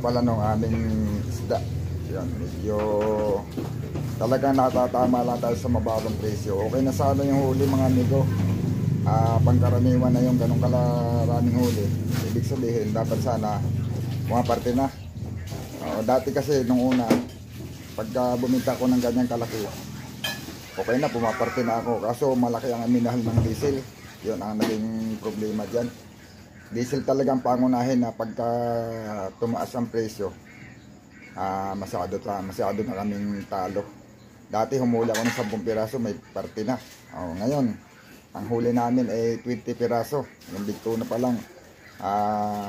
pala ng aming isda. Yan, medyo talagang natatama lang tayo sa mababang presyo. Okay na sana yung huli mga amigo. Pangkaraniwan na yung ganong kalaraming huli. Ibig sabihin dapat sana pumaparte na. Dati kasi nung una, pagka bumita ko ng ganyang kalaki, okay na, pumaparte na ako. Kaso malaki ang minahal ng diesel. Yun ang naging problema dyan. Diesel talagang pangunahin na pagka tumaas ang presyo. Masyado na kaming talo. Dati humuli ako ng 10 piraso, may parte na. Ngayon, ang huli namin ay 20 piraso. Yung big tuna pa lang.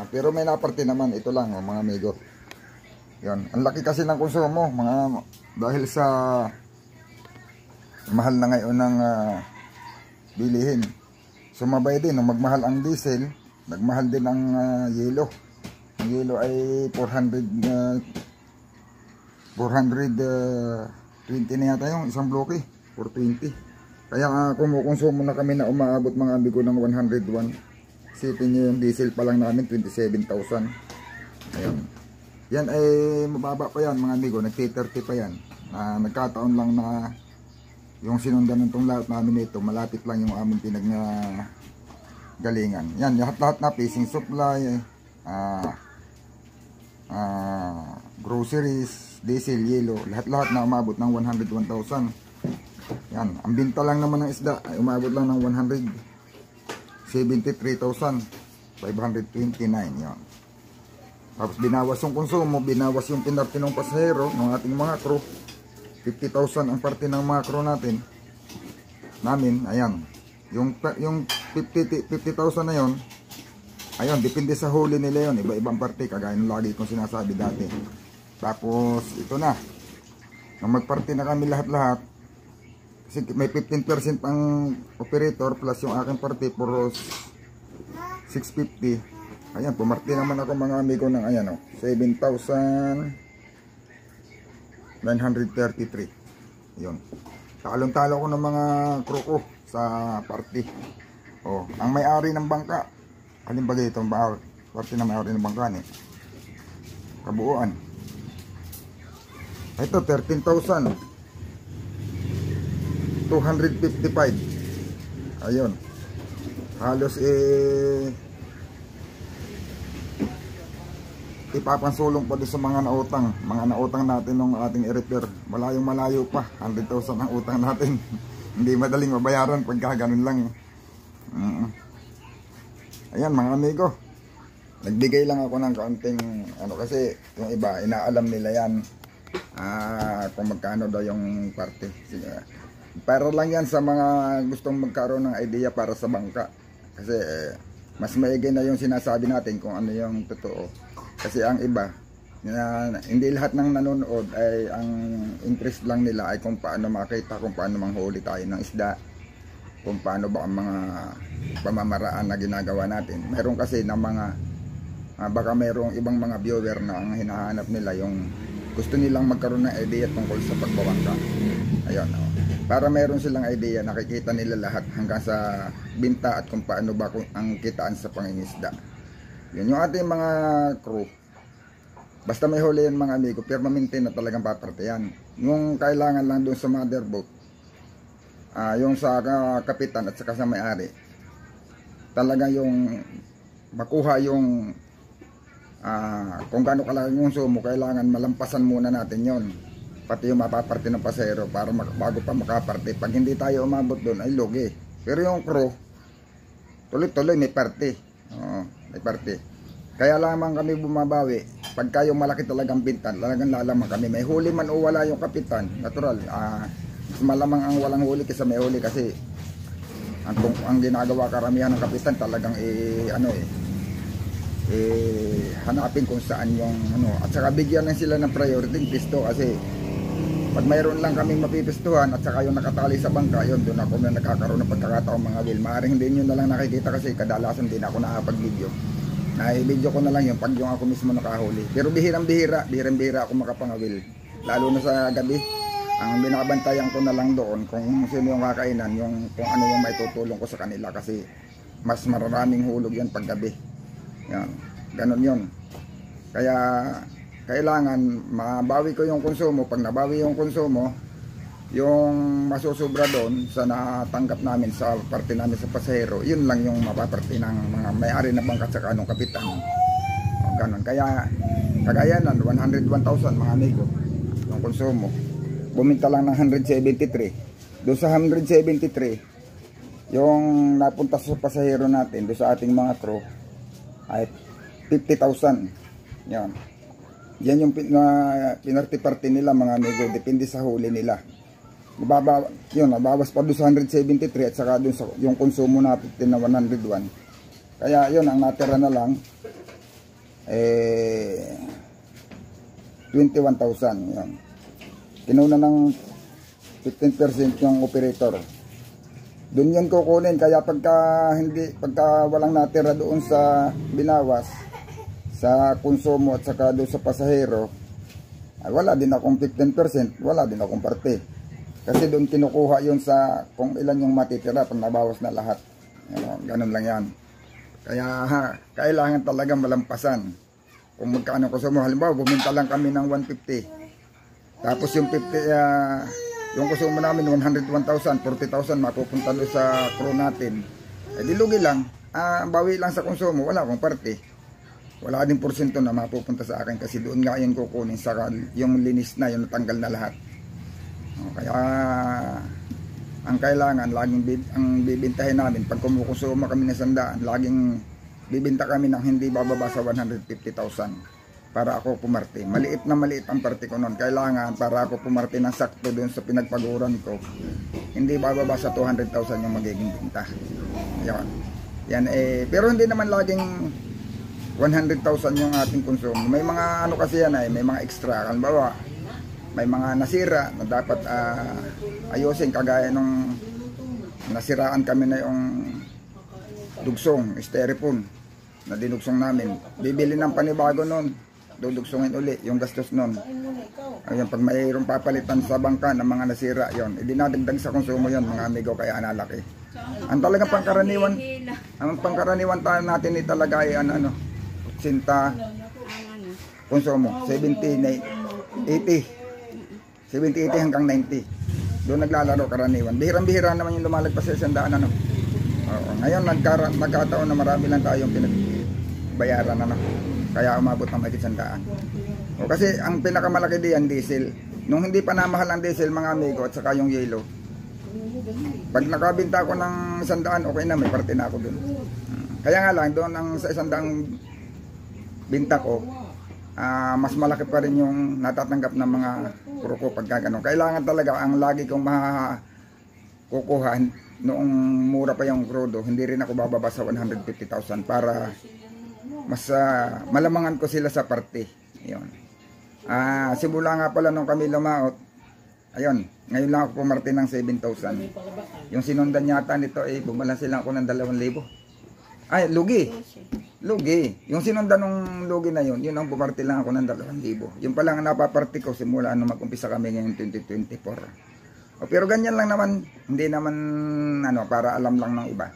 Pero may naparte naman. Ito lang mga amigo. Yun. Ang laki kasi ng konsumo. Dahil sa mahal na ngayon ng bilihin. Sumabay din. Nung magmahal ang diesel, nagmahal din ang yelo. Ang yelo ay 420 na yata yung isang bloke. 420. Kaya kumukonsumo na kami na umaabot mga amigo ng 101. Isipin nyo yung diesel pa lang namin 27,000. Ayun. Yan ay mababa pa yan mga amigo. Nag-30 pa yan. Nagkataon lang na yung sinundan ng lahat namin ito, malapit lang yung aming galingan. Yan, lahat na fishing supply, groceries, diesel, yelo, lahat na umabot ng 101,000. Yan, ang binta lang naman ng isda ay umabot lang ng 173,529. Yan. Tapos binawas yung konsumo, binawas yung pinarte ng pasahero ng ating mga crew. 50,000 ang parte ng mga crew namin. Ayan, yung 50,000 na yon, ayun, depende sa huli nila yon, iba-ibang parte, kagaya ng lagi kong sinasabi dati. Tapos ito na, nung magparte na kami lahat, kasi may 15% ang operator plus yung aking parte, puro 650. Ayan, pumarte naman ako mga amigo ng 7,933. Yun. Talong-talo ko ng mga crew ko sa party. Ang may-ari ng bangka. Halimbaga itong party na may-ari ng bangka ni. Kabuuan. Ito 13,255. Ayun. Halos ipapansulong pa doon sa mga nautang natin ng ating i-repair. Malayo pa, 100,000 ang utang natin. Hindi madaling mabayaran pagka ganun lang. Ayan mga amigo, nagbigay lang ako ng kaunting kasi yung iba inaalam nila yan kung magkano daw yung parte. Para lang yan sa mga gustong magkaroon ng idea para sa bangka, kasi mas maigi na yung sinasabi natin kung ano yung totoo. Kasi ang iba, hindi lahat ng nanonood ay ang interest lang nila ay kung paano makita, kung paano manghuli tayo ng isda, kung paano ba ang mga pamamaraan na ginagawa natin. Meron kasi ng mga baka mayroong ibang mga viewer na ang hinahanap nila yung gusto nilang magkaroon ng idea tungkol sa pagbabangka. Ayun, para meron silang idea, nakikita nila lahat hanggang sa binta at kung paano ba ang kitaan sa pangingisda. Yun yung ating mga crew. Basta may huli yan mga amigo, permanente na talagang paparte yan. Yung kailangan lang doon sa motherboat, yung sa kapitan at saka sa may-ari, talaga yung makuha yung kung gaano kalaki yung sumo, kailangan malampasan muna natin yon, pati yung mapaparte ng pasahero para bago pa makaparte. Pag hindi tayo umabot doon ay lugi. Pero yung crew tuloy-tuloy may parte. May parte. Kaya lamang kami bumabawi pagka yung malaki talagang bintan, talagang lalaman kami. May huli man o wala yung kapitan, natural, malamang ang walang huli kaysa may huli, kasi ang ginagawa karamihan ng kapitan talagang hanapin kung saan yung at saka bigyan lang sila ng priority ng pisto, kasi pag mayroon lang kaming mapipistuhan at saka yung nakatali sa bangka, yun doon ako na nakakaroon ng pagkakataong mga will. Maaaring hindi nyo na lang nakikita kasi kadalasan din ako nakapag-video. Na-video ko na lang yung pag yung ako mismo nakahuli. Pero bihirang-bihira ako makapangawil. Lalo na sa gabi. Ang binabantayan ko na lang doon kung sino yung kakainan, kung ano yung maitutulong ko sa kanila, kasi mas maraming hulog yan pag gabi. Yan. Ganon yun. Kaya kailangan mabawi ko yung konsumo. Pag nabawi yung konsumo, yung masusubra doon sa natanggap namin sa parte namin sa pasahero, yun lang yung mapaparte ng mga may-ari na bangka sa kanong kapitan. O, ganun. Kaya kagaya nan 101,000 mga amigo yung konsumo. Buminta lang ng 173. Doon sa 173, yung napunta sa pasahero natin, doon sa ating mga crew, ay 50,000. Yan. Yan yung pinarte-parte nila mga amigo. Depende sa huli nila. Nabawas pa doon sa 173 at saka doon sa yung konsumo natin na 101. Kaya yun, ang natira na lang 21,000. Yan. Kinuna ng 15% yung operator. Doon yan kukunin. Kaya pagka walang natira doon sa binawas sa konsumo at saka doon sa pasahero, ay wala din akong 15%, wala din akong parte. Kasi doon kinukuha yun sa kung ilan yung matitira pag nabawas na lahat. Ganun lang yan. Kaya kailangan talaga malampasan. Kung magkano konsumo, halimbawa buminta lang kami ng 150. Tapos yung 50, yung konsumo namin 101,000, 40,000 mapupunta doon sa crew natin. Eh dilugi lang, bawi lang sa konsumo, wala akong parte. Wala din porsyento na mapupunta sa akin kasi doon nga yun kukunin sa yung linis na, yung natanggal na lahat. Kaya ang kailangan laging ang bibintahin namin pag kumukusuma kami ng 100, laging bibinta kami ng hindi bababa sa 150,000 para ako pumarte. Maliit na maliit ang parte ko noon. Kailangan para ako pumarte ng sakto doon sa pinagpaguran ko, hindi bababa sa 200,000 yung magiging binta. Yan pero hindi naman laging 100,000 yung ating konsumo. May mga ano kasi yan may mga extra. Halimbawa, may mga nasira na dapat ayusin, kagaya nung nasiraan kami na yung dugsong, styrofoam na dinugsong namin. Bibili ng panibago nun, dudugsongin uli yung gastos nun. Ayun, pag mayroong papalitan sa bangka ng mga nasira, yon, idinadagdag sa konsumo yon mga amigo, kaya analaki. Ang talagang pangkaraniwan natin talaga ay sinta konsumo 70, 80 hanggang 90. Doon naglalaro karaniwan. Bihirang-bihira naman yung lumalagpas sa 100. Ngayon nagkataon na marami lang tayong pinagbayaran kaya umabot ng mahigit 100. Kasi ang pinakamalaki diyan diesel. Nung hindi pa namahal ang diesel mga amigo at saka yung yelo, pag nakabinta ko ng 100, okay na, may parte na ako doon. Kaya nga lang doon ang sa 100 binta ko, mas malaki pa rin yung natatanggap ng mga crew ko pagka gano'n. Kailangan talaga ang lagi kong makukuha noong mura pa yung crudo, hindi rin ako bababa sa 150,000 para mas malamangan ko sila sa parte. Yun. Simula nga pala nung kami lumaot, ayun, ngayon lang ako pumarte ng 7,000. Yung sinundan yata nito bumalanse lang ako ng 2,000. Ay, lugi. Yung sinundan ng lugi na yun ang pumarte lang ako ng 2,000. Yung pala nga napaparte ko simula nung mag-umpisa kami ngayong 2024. Pero ganyan lang naman, hindi naman para alam lang ng iba.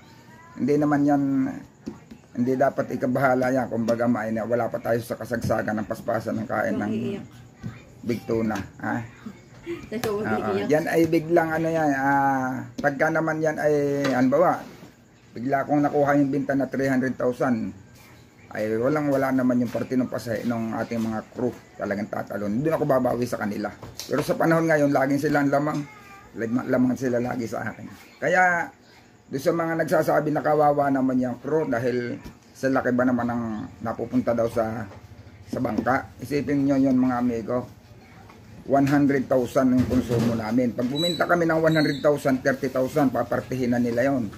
Hindi naman yan, hindi dapat ikabahala yan. Kumbaga wala pa tayo sa kasagsagan ng paspasan ng kain ng big tuna. Yan ay biglang pagka naman yan ay halimbawa, bigla kong nakuha yung binta na 300,000, ay wala naman yung parte ng pasay ng ating mga crew, talagang tatalon. Doon ako babawi sa kanila. Pero sa panahon ngayon, laging silang lamang sila lagi sa akin. Kaya doon sa mga nagsasabi na kawawa naman yung crew dahil sa laki ba naman ang napupunta daw sa bangka, isipin nyo yun mga amigo, 100,000 yung konsumo namin. Pag buminta kami ng 100,000, 30,000 papartihin na nila yon.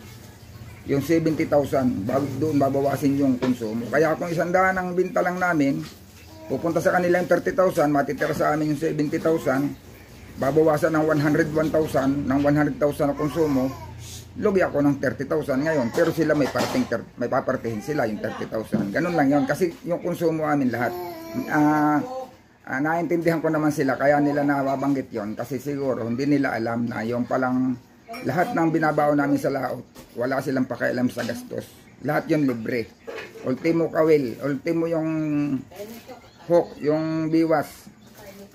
Yung 70,000 doon babawasin yung konsumo. Kaya kung 100 ang binta lang namin, pupunta sa kanila yung 30,000, matitira sa amin yung 70,000, babawasan ng 101,000 ng 100,000 na konsumo, lugi ako ng 30,000 ngayon. Pero sila may papartihin sila yung 30,000. Ganun lang yun kasi yung konsumo amin lahat. Naintindihan ko naman sila, kaya nila nababanggit yon kasi siguro hindi nila alam na yung palang lahat ng binabaw namin sa laot, wala silang pakialam sa gastos. Lahat yon libre. Ultimo kawil, ultimo yung hook, yung biwas,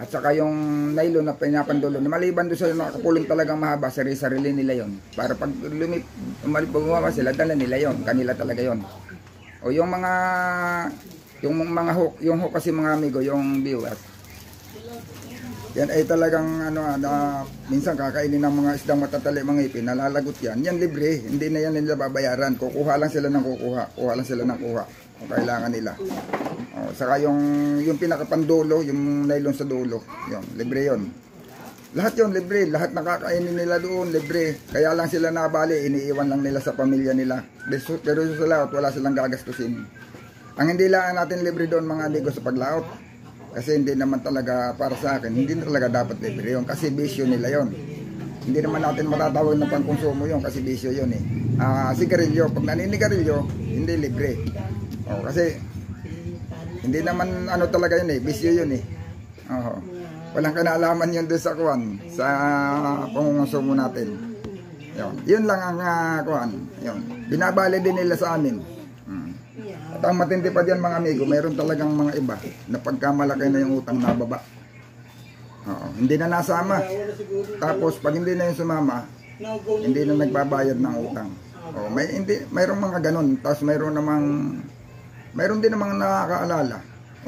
at saka yung nylon na pinapandulo. Maliban doon sa nakapulong talagang mahaba, sarili nila yon. Para pag bumaba sila, dala nila yon. Kanila talaga yon. O yung mga hook, yung hook kasi mga amigo, yung biwas. Yan ay talagang minsan kakainin ng mga isdang matatali, mga ipin, nalalagot yan. Yan libre, hindi na yan nila babayaran. Kukuha lang sila ng kuha lang sila ng kuha kung kailangan nila. O, saka yung pinakapandulo, yung nylon sa dulo, yun, libre yon. Lahat yon libre, lahat nakakainin nila doon, libre. Kaya lang sila nabali, iniiwan lang nila sa pamilya nila. Pero sa laot, wala silang gagastusin. Ang hindi lang natin libre doon mga amigo sa paglaot. Kasi hindi naman talaga para sa akin, hindi na talaga dapat libre yun. Kasi bisyo nila yon. Hindi naman natin matatawag na pangkonsumo yun kasi bisyo yun eh. Sigarilyo, pag naninigarilyo, hindi libre. O, kasi hindi naman talaga yun eh, bisyo yun eh. Walang kinalaman yun doon sa kuwan, sa pangkonsumo natin. Yun lang ang kuwan. Binabali din nila sa amin. At ang matindi pa diyan mga amigo, mayroon talagang mga iba na pagka malaki na yung utang nababa. Hindi na nasama. Tapos pag hindi na yung sumama, hindi na nagbabayad ng utang. Mayroong mga ganun. Tapos mayroon din namang nakakaalala.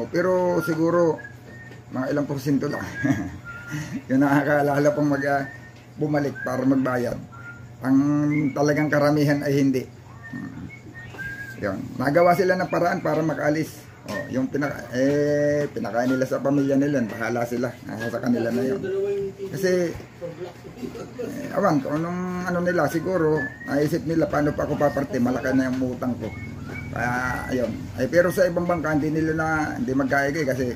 Pero siguro mga ilang porsyento lang. Yung nakakaalala pang bumalik para magbayad. Ang talagang karamihan ay hindi. Yun. Nagawa sila ng paraan para makaalis. Yung pinakain nila sa pamilya nila, bahala sila. Nasa kanila na yun. Kasi, awan, kung anong nila, siguro, naisip nila paano pa ako paparte, malaki na yung utang ko. Ayun. Pero sa ibang bangka, hindi magkaigay kasi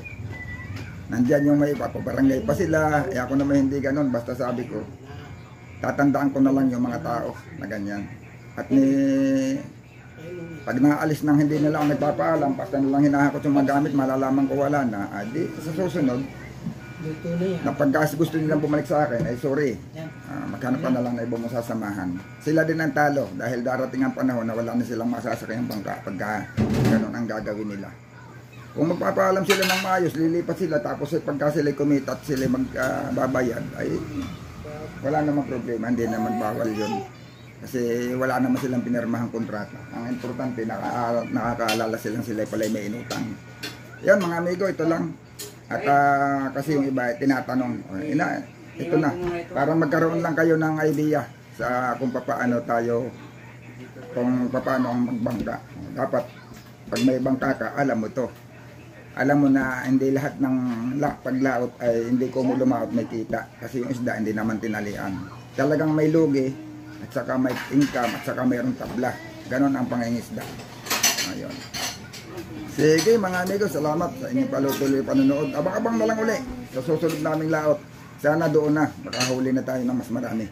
nandyan yung may papabarangay pa sila. Ako naman hindi ganun, basta sabi ko, tatandaan ko na lang yung mga tao na ganyan. At pag naalis nang hindi nila ako nagpapaalam, basta nalang hinahakot yung mga gamit, malalaman ko wala na, di sa susunod, na pagkas gusto nilang bumalik sa akin, ay sorry, maghanap pa na lang na ibang masasamahan. Sila din ang talo, dahil darating ang panahon na wala na silang masasakay ang bangka, pagka ganun ang gagawin nila. Kung magpapaalam sila ng maayos, lilipat sila, tapos pagka sila kumita at sila magbabayad, ay wala namang problema, hindi naman bawal yun. Kasi wala naman silang pinirmahang kontrata. Ang importante, nakakaalala silang sila pala may inutang. Yan mga amigo, ito lang. At kasi yung iba tinatanong, ito na, para magkaroon lang kayo ng idea sa kung paano ang magbangka. Dapat, pag may bangka ka, alam mo to. Alam mo na hindi lahat ng paglaot ay hindi ko lumaot may kita. Kasi yung isda hindi naman tinalian. Talagang may lugi, at saka may income, at saka mayroong tabla. Ganon ang pangingisda. Ayun. Sige mga amigo, salamat sa inyong patuloy panonood. Abang-abang na lang uli sa susunod naming laot. Sana doon na, makahuli na tayo ng mas marami.